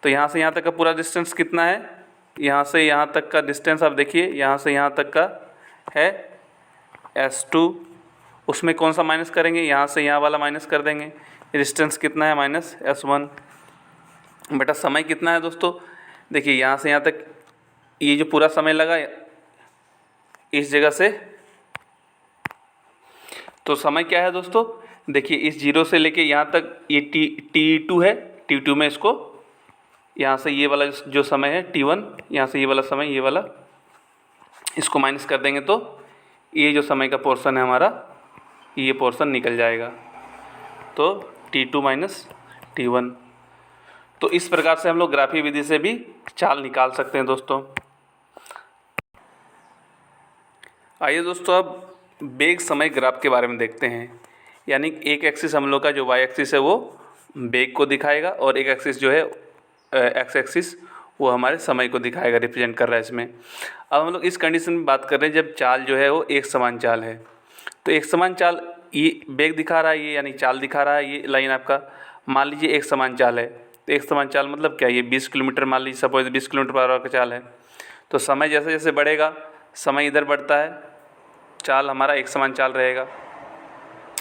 तो यहाँ से यहाँ तक का पूरा डिस्टेंस कितना है, यहाँ से यहाँ तक का डिस्टेंस आप देखिए, यहाँ से यहाँ तक का है S2, उसमें कौन सा माइनस करेंगे, यहाँ से यहाँ वाला माइनस कर देंगे। डिस्टेंस कितना है, माइनस S1 बटा समय कितना है दोस्तों, देखिए यहाँ से यहाँ तक ये जो पूरा समय लगा इस जगह से, तो समय क्या है दोस्तों, देखिए इस जीरो से लेके यहाँ तक ये T2 है, T2 में इसको यहाँ से ये वाला जो समय है T1, यहाँ से ये वाला समय, ये वाला इसको माइनस कर देंगे तो ये जो समय का पोर्शन है हमारा, ये पोर्शन निकल जाएगा। तो T2 माइनस T1। तो इस प्रकार से हम लोग ग्राफीय विधि से भी चाल निकाल सकते हैं दोस्तों। आइए दोस्तों, अब वेग समय ग्राफ के बारे में देखते हैं। यानी एक एक्सिस हम लोग का जो वाई एक्सिस है वो वेग को दिखाएगा, और एक एक्सिस जो है एक्स एक्सिस वो हमारे समय को दिखाएगा, रिप्रेजेंट कर रहा है इसमें। अब हम लोग इस कंडीशन में बात कर रहे हैं जब चाल जो है वो एक समान चाल है। तो एक समान चाल, ये वेग दिखा रहा है, ये यानी चाल दिखा रहा है, ये लाइन आपका मान लीजिए एक समान चाल है। तो एक समान चाल मतलब क्या, ये 20 किलोमीटर मान लीजिए, सपोज 20 किलोमीटर पर आवर का चाल है। तो समय जैसे जैसे बढ़ेगा, समय इधर बढ़ता है, चाल हमारा एक समान चाल रहेगा,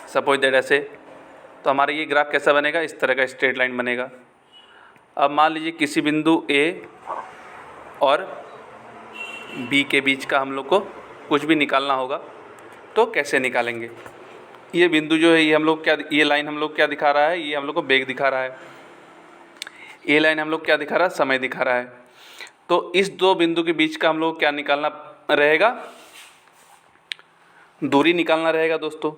सपोज दैट ऐसे। तो हमारा ये ग्राफ कैसा बनेगा, इस तरह का स्ट्रेट लाइन बनेगा। अब मान लीजिए किसी बिंदु A और B के बीच का हम लोग को कुछ भी निकालना होगा, तो कैसे निकालेंगे। ये बिंदु जो है ये हम लोग क्या, ये लाइन हम लोग क्या दिखा रहा है, ये हम लोग को वेग दिखा रहा है। ये लाइन हम लोग क्या दिखा रहा है, समय दिखा रहा है। तो इस दो बिंदु के बीच का हम लोग क्या निकालना रहेगा, दूरी निकालना रहेगा दोस्तों।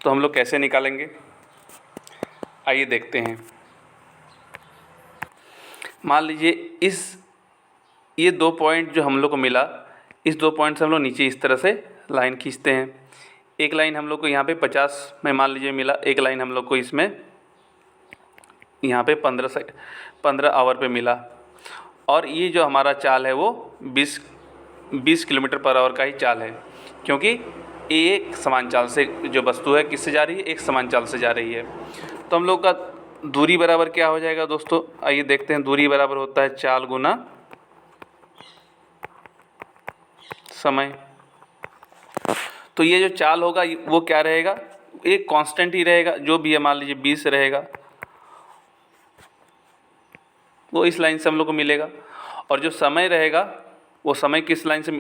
तो हम लोग कैसे निकालेंगे, आइए देखते हैं। मान लीजिए ये दो पॉइंट जो हम लोग को मिला, इस दो पॉइंट से हम लोग नीचे इस तरह से लाइन खींचते हैं। एक लाइन हम लोग को यहाँ पे 50 में मान लीजिए मिला, एक लाइन हम लोग को इसमें यहाँ पे 15 आवर पे मिला। और ये जो हमारा चाल है वो 20 किलोमीटर पर आवर का ही चाल है, क्योंकि एक समान चाल से जो वस्तु है किससे जा रही है, एक समान चाल से जा रही है। तो हम लोग का दूरी बराबर क्या हो जाएगा दोस्तों, आइए देखते हैं। दूरी बराबर होता है चाल गुना समय। तो ये जो चाल होगा वो क्या रहेगा, एक कांस्टेंट ही रहेगा, जो भी है मान लीजिए 20 रहेगा, वो इस लाइन से हम लोग को मिलेगा। और जो समय रहेगा वो समय किस लाइन से,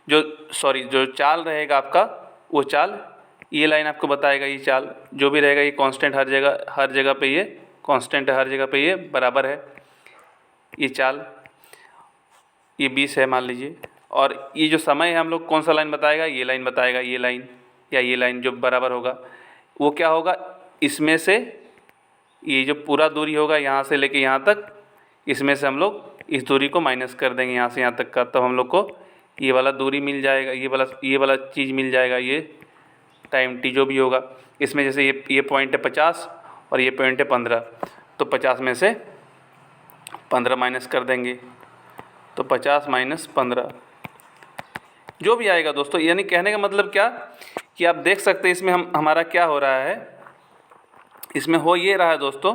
जो चाल रहेगा आपका, वो चाल ये लाइन आपको बताएगा। ये चाल जो भी रहेगा ये कांस्टेंट, हर जगह पे ये कांस्टेंट है, हर जगह पे ये बराबर है। ये चाल ये 20 है मान लीजिए, और ये जो समय है हम लोग कौन सा लाइन बताएगा, ये लाइन बताएगा। ये लाइन या ये लाइन जो बराबर होगा वो क्या होगा, इसमें से ये जो पूरा दूरी होगा यहाँ से लेके यहाँ तक, इसमें से हम लोग इस दूरी को माइनस कर देंगे यहाँ से यहाँ तक का, तब हम लोग को ये वाला दूरी मिल जाएगा, ये वाला चीज़ मिल जाएगा, ये टाइम टी जो भी होगा। इसमें जैसे ये पॉइंट है 50 और ये पॉइंट है 15, तो 50 में से 15 माइनस कर देंगे, तो 50 माइनस 15 जो भी आएगा दोस्तों। यानी कहने का मतलब क्या कि आप देख सकते हैं इसमें हमारा क्या हो रहा है, इसमें हो ये रहा है दोस्तों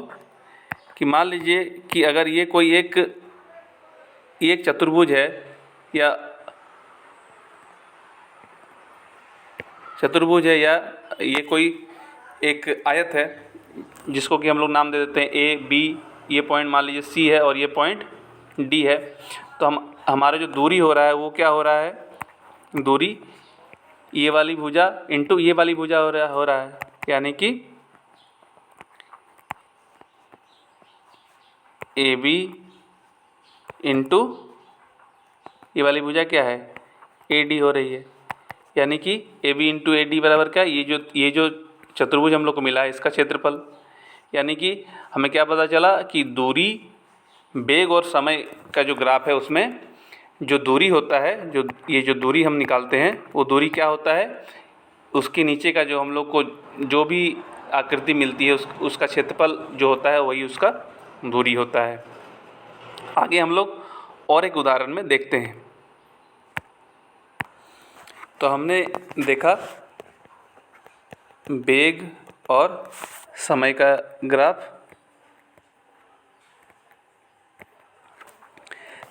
कि मान लीजिए कि अगर ये कोई एक चतुर्भुज है, या ये कोई एक आयत है जिसको कि हम लोग नाम दे देते हैं ए बी, ये पॉइंट मान लीजिए सी है और ये पॉइंट डी है। तो हमारा जो दूरी हो रहा है वो क्या हो रहा है, दूरी ये वाली भुजा इंटू ये वाली भुजा हो रहा है, यानी कि ए बी इंटू ये वाली भुजा क्या है, ए डी हो रही है। यानी कि A B into A D बराबर क्या, ये जो चतुर्भुज हम लोग को मिला है इसका क्षेत्रफल। यानी कि हमें क्या पता चला कि दूरी, वेग और समय का जो ग्राफ है उसमें जो दूरी होता है, जो दूरी हम निकालते हैं वो दूरी क्या होता है, उसके नीचे का जो हम लोग को जो भी आकृति मिलती है उसका क्षेत्रफल जो होता है वही उसका दूरी होता है। आगे हम लोग और एक उदाहरण में देखते हैं। तो हमने देखा वेग और समय का ग्राफ,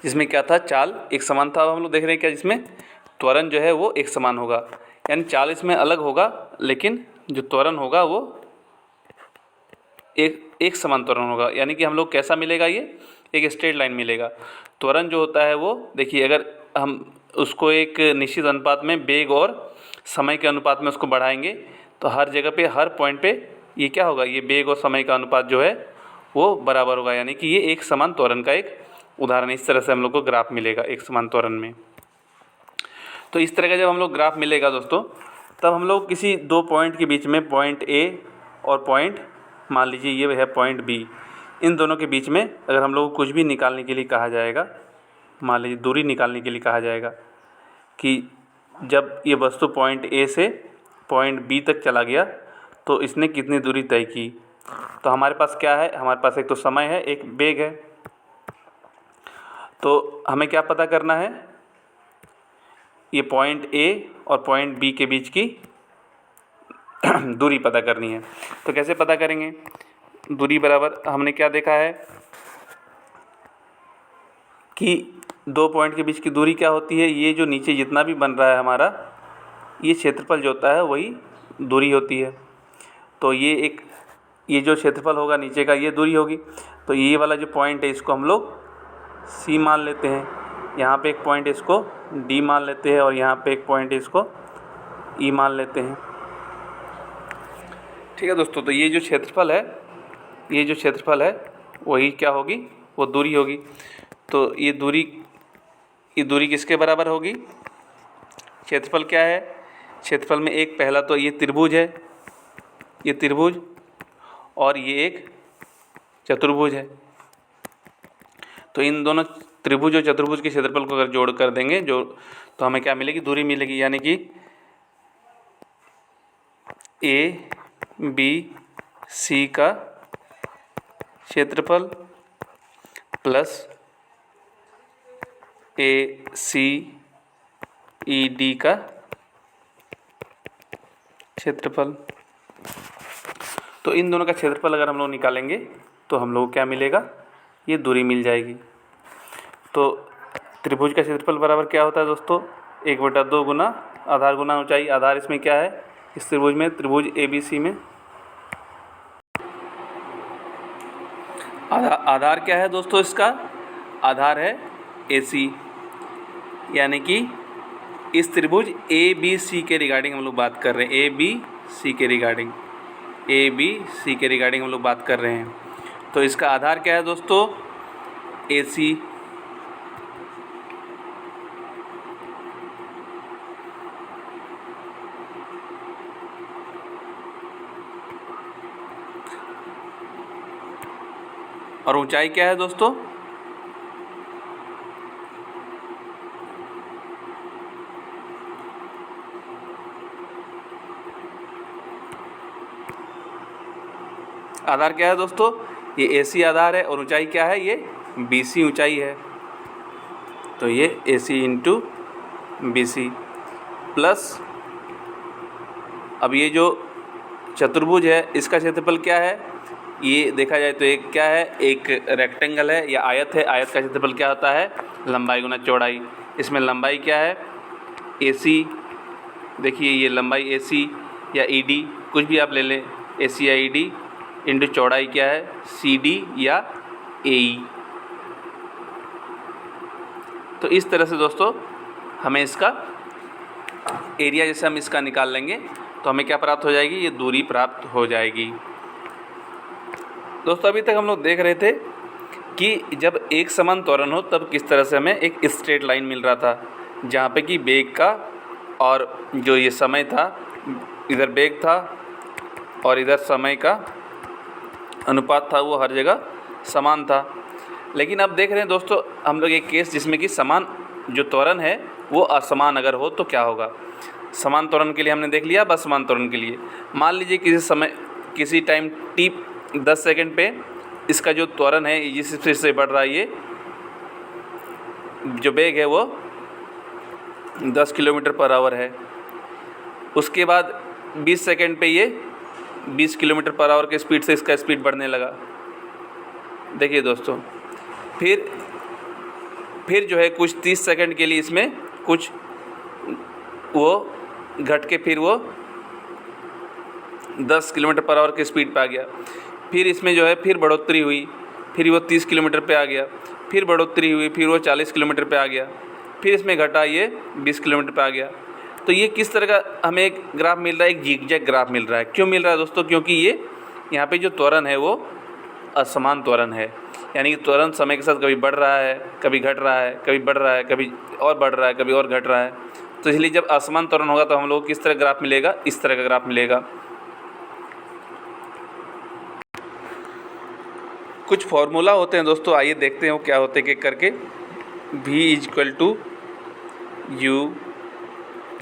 जिसमें क्या था, चाल एक समान था। अब हम लोग देख रहे हैं क्या, जिसमें त्वरण जो है वो एक समान होगा, यानी चाल इसमें अलग होगा लेकिन जो त्वरण होगा वो एक समान त्वरण होगा। यानी कि हम लोग कैसा मिलेगा, ये एक स्ट्रेट लाइन मिलेगा। त्वरण जो होता है वो देखिए, अगर हम उसको एक निश्चित अनुपात में वेग और समय के अनुपात में उसको बढ़ाएंगे तो हर जगह पे, हर पॉइंट पे ये क्या होगा, ये वेग और समय का अनुपात जो है वो बराबर होगा। यानी कि ये एक समान त्वरण का एक उदाहरण, इस तरह से हम लोग को ग्राफ मिलेगा एक समान त्वरण में। तो इस तरह का जब हम लोग ग्राफ मिलेगा दोस्तों, तब हम लोग किसी दो पॉइंट के बीच में, पॉइंट ए और पॉइंट मान लीजिए ये है पॉइंट बी, इन दोनों के बीच में अगर हम लोग को कुछ भी निकालने के लिए कहा जाएगा, मान लीजिए दूरी निकालने के लिए कहा जाएगा कि जब ये वस्तु पॉइंट ए से पॉइंट बी तक चला गया तो इसने कितनी दूरी तय की। तो हमारे पास क्या है, हमारे पास एक तो समय है, एक वेग है। तो हमें क्या पता करना है, ये पॉइंट ए और पॉइंट बी के बीच की दूरी पता करनी है। तो कैसे पता करेंगे, दूरी बराबर हमने क्या देखा है कि दो पॉइंट के बीच की दूरी क्या होती है, ये जो नीचे जितना भी बन रहा है हमारा, ये क्षेत्रफल जो होता है वही दूरी होती है। तो ये जो क्षेत्रफल होगा नीचे का, ये दूरी होगी। तो ये वाला जो पॉइंट है इसको हम लोग सी मान लेते हैं, यहाँ पे एक पॉइंट इसको डी मान लेते हैं और यहाँ पे एक पॉइंट इसको ई मान लेते हैं। ठीक है दोस्तों, तो ये जो क्षेत्रफल है वही क्या होगी, वो दूरी होगी। तो ये दूरी किसके बराबर होगी, क्षेत्रफल क्या है, क्षेत्रफल में एक पहला तो ये त्रिभुज है, ये त्रिभुज, और ये एक चतुर्भुज है। तो इन दोनों त्रिभुज और चतुर्भुज के क्षेत्रफल को अगर जोड़ कर देंगे तो हमें क्या मिलेगी, दूरी मिलेगी। यानी कि ए बी सी का क्षेत्रफल प्लस ACED का क्षेत्रफल। तो इन दोनों का क्षेत्रफल अगर हम लोग निकालेंगे तो हम लोग को क्या मिलेगा, ये दूरी मिल जाएगी। तो त्रिभुज का क्षेत्रफल बराबर क्या होता है दोस्तों, 1/2 गुना आधार गुना ऊंचाई। आधार इसमें क्या है, इस त्रिभुज में, त्रिभुज ABC में आधार क्या है दोस्तों, इसका आधार है AC, यानी कि इस त्रिभुज ABC के रिगार्डिंग हम लोग बात कर रहे हैं। ABC के रिगार्डिंग हम लोग बात कर रहे हैं। तो इसका आधार क्या है दोस्तों, AC। और ऊंचाई क्या है दोस्तों, आधार क्या है दोस्तों, ये AC आधार है और ऊंचाई क्या है, ये BC ऊंचाई है। तो ये AC इंटू BC प्लस, अब ये जो चतुर्भुज है इसका क्षेत्रफल क्या है, ये देखा जाए तो एक क्या है, एक रेक्टेंगल है या आयत है। आयत का क्षेत्रफल क्या होता है, लंबाई गुना चौड़ाई। इसमें लंबाई क्या है, AC, देखिए ये लंबाई AC या ED कुछ भी आप ले लें, AC या ED इंटू चौड़ाई क्या है, CD या AE। तो इस तरह से दोस्तों हमें इसका एरिया जैसे हम इसका निकाल लेंगे तो हमें क्या प्राप्त हो जाएगी, ये दूरी प्राप्त हो जाएगी। दोस्तों अभी तक हम लोग देख रहे थे कि जब एक समान त्वरण हो तब किस तरह से हमें एक स्ट्रेट लाइन मिल रहा था, जहाँ पे कि वेग का और जो ये समय था, इधर वेग था और इधर समय का अनुपात था, वो हर जगह समान था। लेकिन अब देख रहे हैं दोस्तों हम लोग एक केस जिसमें कि समान जो त्वरण है वो असमान अगर हो तो क्या होगा। समान त्वरण के लिए हमने देख लिया, अब असमान त्वरण के लिए मान लीजिए किसी समय, किसी टाइम t 10 सेकंड पे इसका जो त्वरण है जिस स्पीड से बढ़ रहा है, ये जो वेग है वो 10 किलोमीटर पर आवर है। उसके बाद 20 सेकंड पे ये 20 किलोमीटर पर आवर के स्पीड से इसका स्पीड बढ़ने लगा। देखिए दोस्तों फिर जो है कुछ 30 सेकंड के लिए इसमें कुछ वो घट के फिर वो 10 किलोमीटर पर आवर के स्पीड पे आ गया। फिर इसमें जो है फिर बढ़ोतरी हुई, फिर वो 30 किलोमीटर पे आ गया, फिर बढ़ोतरी हुई, फिर वो 40 किलोमीटर पे आ गया, फिर इसमें घटा ये 20 किलोमीटर पे आ गया। तो ये किस तरह का हमें एक ग्राफ मिल रहा है, एक जिगजैग ग्राफ मिल रहा है। क्यों मिल रहा है दोस्तों, क्योंकि ये यहाँ पे जो त्वरण है वो असमान त्वरण है, यानी कि त्वरण समय के साथ कभी बढ़ रहा है, कभी घट रहा है, कभी बढ़ रहा है, कभी और बढ़ रहा है, कभी और घट रहा है। तो इसलिए जब असमान त्वरण होगा तो हम लोग किस तरह ग्राफ मिलेगा, इस तरह का ग्राफ मिलेगा। कुछ फॉर्मूला होते हैं दोस्तों, आइए देखते हैं वो क्या होते हैं एक करके। V = U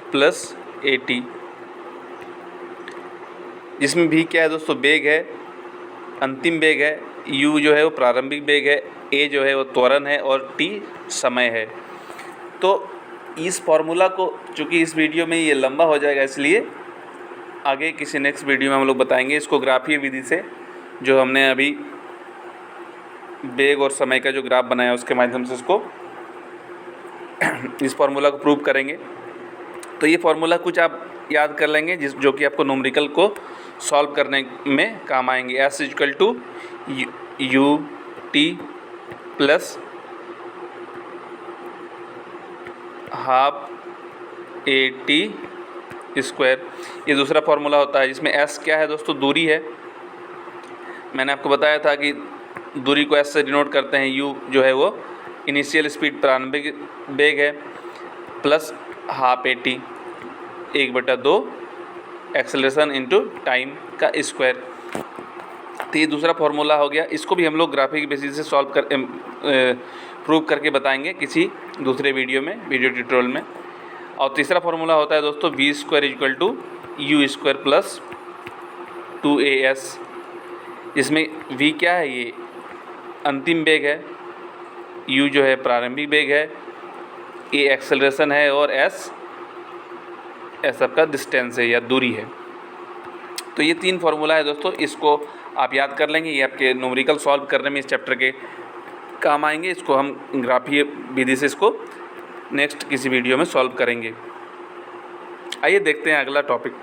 + AT, जिसमें V क्या है दोस्तों, वेग है, अंतिम वेग है, U जो है वो प्रारंभिक वेग है, A जो है वो त्वरण है और T समय है। तो इस फॉर्मूला को, चूँकि इस वीडियो में ये लंबा हो जाएगा इसलिए आगे किसी नेक्स्ट वीडियो में हम लोग बताएंगे इसको ग्राफीय विधि से, जो हमने अभी वेग और समय का जो ग्राफ बनाया उसके माध्यम से इसको इस फार्मूला को प्रूव करेंगे। तो ये फार्मूला कुछ आप याद कर लेंगे जो कि आपको न्यूमेरिकल को सॉल्व करने में काम आएंगे। S = UT + ½ AT²। ये दूसरा फार्मूला होता है जिसमें S क्या है दोस्तों, दूरी है। मैंने आपको बताया था कि दूरी को S से डिनोट करते हैं। U जो है वो इनिशियल स्पीड, प्रारंभिक वेग है, plus ½ AT 1/2 acceleration into time का स्क्वायर। तो ये दूसरा फार्मूला हो गया। इसको भी हम लोग ग्राफिक बेसिस से सॉल्व कर प्रूव करके बताएंगे किसी दूसरे वीडियो में, वीडियो ट्यूटोरियल में। और तीसरा फार्मूला होता है दोस्तों V² = U² + 2AS, जिसमें V क्या है, ये अंतिम वेग है, u जो है प्रारंभिक वेग है, a एक्सेलरेशन है और s आपका डिस्टेंस है या दूरी है। तो ये 3 फार्मूला है दोस्तों, इसको आप याद कर लेंगे, ये आपके न्यूमेरिकल सॉल्व करने में इस चैप्टर के काम आएंगे। इसको हम ग्राफीय विधि से इसको नेक्स्ट किसी वीडियो में सॉल्व करेंगे। आइए देखते हैं अगला टॉपिक।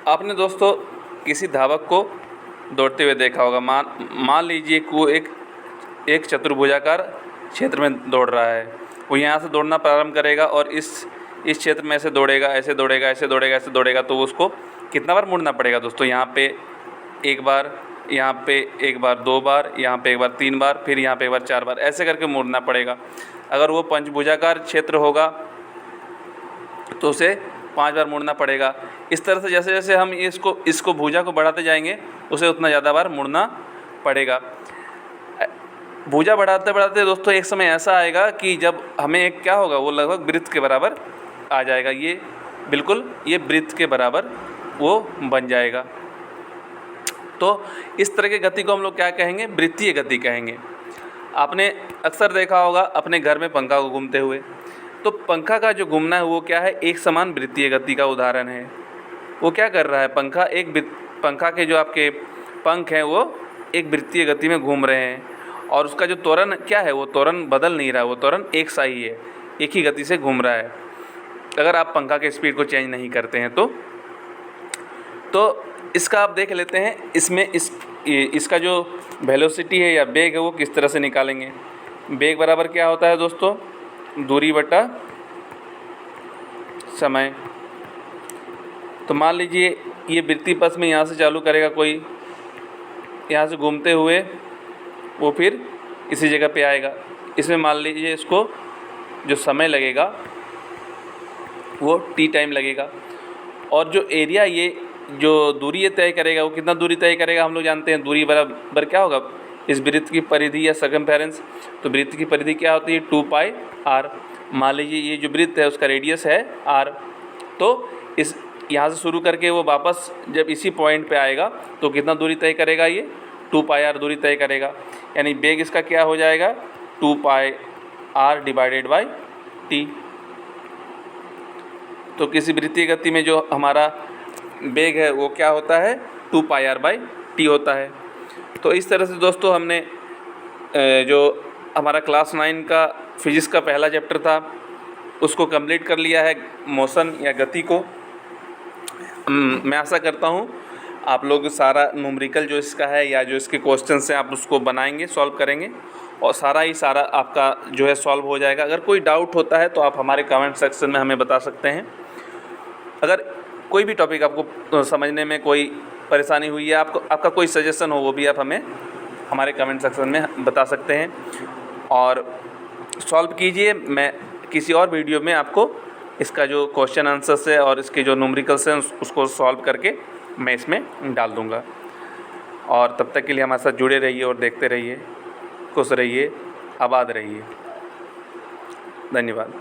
आपने दोस्तों किसी धावक को दौड़ते हुए देखा होगा। मान लीजिए कि वो एक चतुर्भुजाकार क्षेत्र में दौड़ रहा है। वो यहाँ से दौड़ना प्रारंभ करेगा और इस क्षेत्र में ऐसे दौड़ेगा, ऐसे दौड़ेगा, ऐसे दौड़ेगा, ऐसे दौड़ेगा। तो उसको कितना बार मुड़ना पड़ेगा दोस्तों? यहाँ पे एक बार, यहाँ पे एक बार, 2 बार, यहाँ पे एक बार, 3 बार, फिर यहाँ पे एक बार, 4 बार, ऐसे करके मुड़ना पड़ेगा। अगर वो पंचभुजाकार क्षेत्र होगा तो उसे 5 बार मुड़ना पड़ेगा। इस तरह से जैसे जैसे हम इसको भुजा को बढ़ाते जाएंगे उसे उतना ज़्यादा बार मुड़ना पड़ेगा। भुजा बढ़ाते बढ़ाते दोस्तों एक समय ऐसा आएगा कि जब हमें एक क्या होगा, वो लगभग वृत्त के बराबर आ जाएगा। ये बिल्कुल ये वृत्त के बराबर वो बन जाएगा। तो इस तरह की गति को हम लोग क्या कहेंगे? वृत्तीय गति कहेंगे। आपने अक्सर देखा होगा अपने घर में पंखा को घूमते हुए। तो पंखा का जो घूमना है वो क्या है? एक समान वृत्तीय गति का उदाहरण है। वो क्या कर रहा है? पंखा के जो आपके पंख हैं वो एक वृत्तीय गति में घूम रहे हैं और उसका जो त्वरण क्या है, वो त्वरण बदल नहीं रहा है, वो त्वरण एक सा ही है, एक ही गति से घूम रहा है। अगर आप पंखा के स्पीड को चेंज नहीं करते हैं तो इसका आप देख लेते हैं। इसमें इसका जो वेलोसिटी है या वेग है वो किस तरह से निकालेंगे। वेग बराबर क्या होता है दोस्तों? दूरी बटा समय। तो मान लीजिए ये वृत्तीय पथ में यहाँ से चालू करेगा कोई, यहाँ से घूमते हुए वो फिर इसी जगह पे आएगा। इसमें मान लीजिए इसको जो समय लगेगा वो t टाइम लगेगा और जो एरिया ये जो दूरी ये तय करेगा वो कितना दूरी तय करेगा हम लोग जानते हैं। दूरी बराबर क्या होगा? इस वृत्त की परिधि या सर्कमफेरेंस। तो वृत्त की परिधि क्या होती है? 2πr। मान लीजिए ये जो वृत्त है उसका रेडियस है r। तो इस यहाँ से शुरू करके वो वापस जब इसी पॉइंट पे आएगा तो कितना दूरी तय करेगा? ये 2πr दूरी तय करेगा। यानी वेग इसका क्या हो जाएगा? 2πr divided by t। तो किसी वृत्तीय गति में जो हमारा वेग है वो क्या होता है? 2πr बाई t होता है। तो इस तरह से दोस्तों हमने जो हमारा क्लास 9 का फिजिक्स का पहला चैप्टर था उसको कंप्लीट कर लिया है, मोशन या गति को। मैं आशा करता हूँ आप लोग सारा न्यूमेरिकल जो इसका है या जो इसके क्वेश्चंस हैं आप उसको बनाएंगे, सॉल्व करेंगे और सारा आपका जो है सॉल्व हो जाएगा। अगर कोई डाउट होता है तो आप हमारे कमेंट सेक्शन में हमें बता सकते हैं। अगर कोई भी टॉपिक आपको समझने में कोई परेशानी हुई है, आपका कोई सजेशन हो, वो भी आप हमें हमारे कमेंट सेक्शन में बता सकते हैं और सॉल्व कीजिए। मैं किसी और वीडियो में आपको इसका जो क्वेश्चन आंसर्स है और इसके जो न्यूमेरिकल्स हैं उसको सॉल्व करके मैं इसमें डाल दूँगा। और तब तक के लिए हमारे साथ जुड़े रहिए और देखते रहिए। खुश रहिए, आबाद रहिए। धन्यवाद।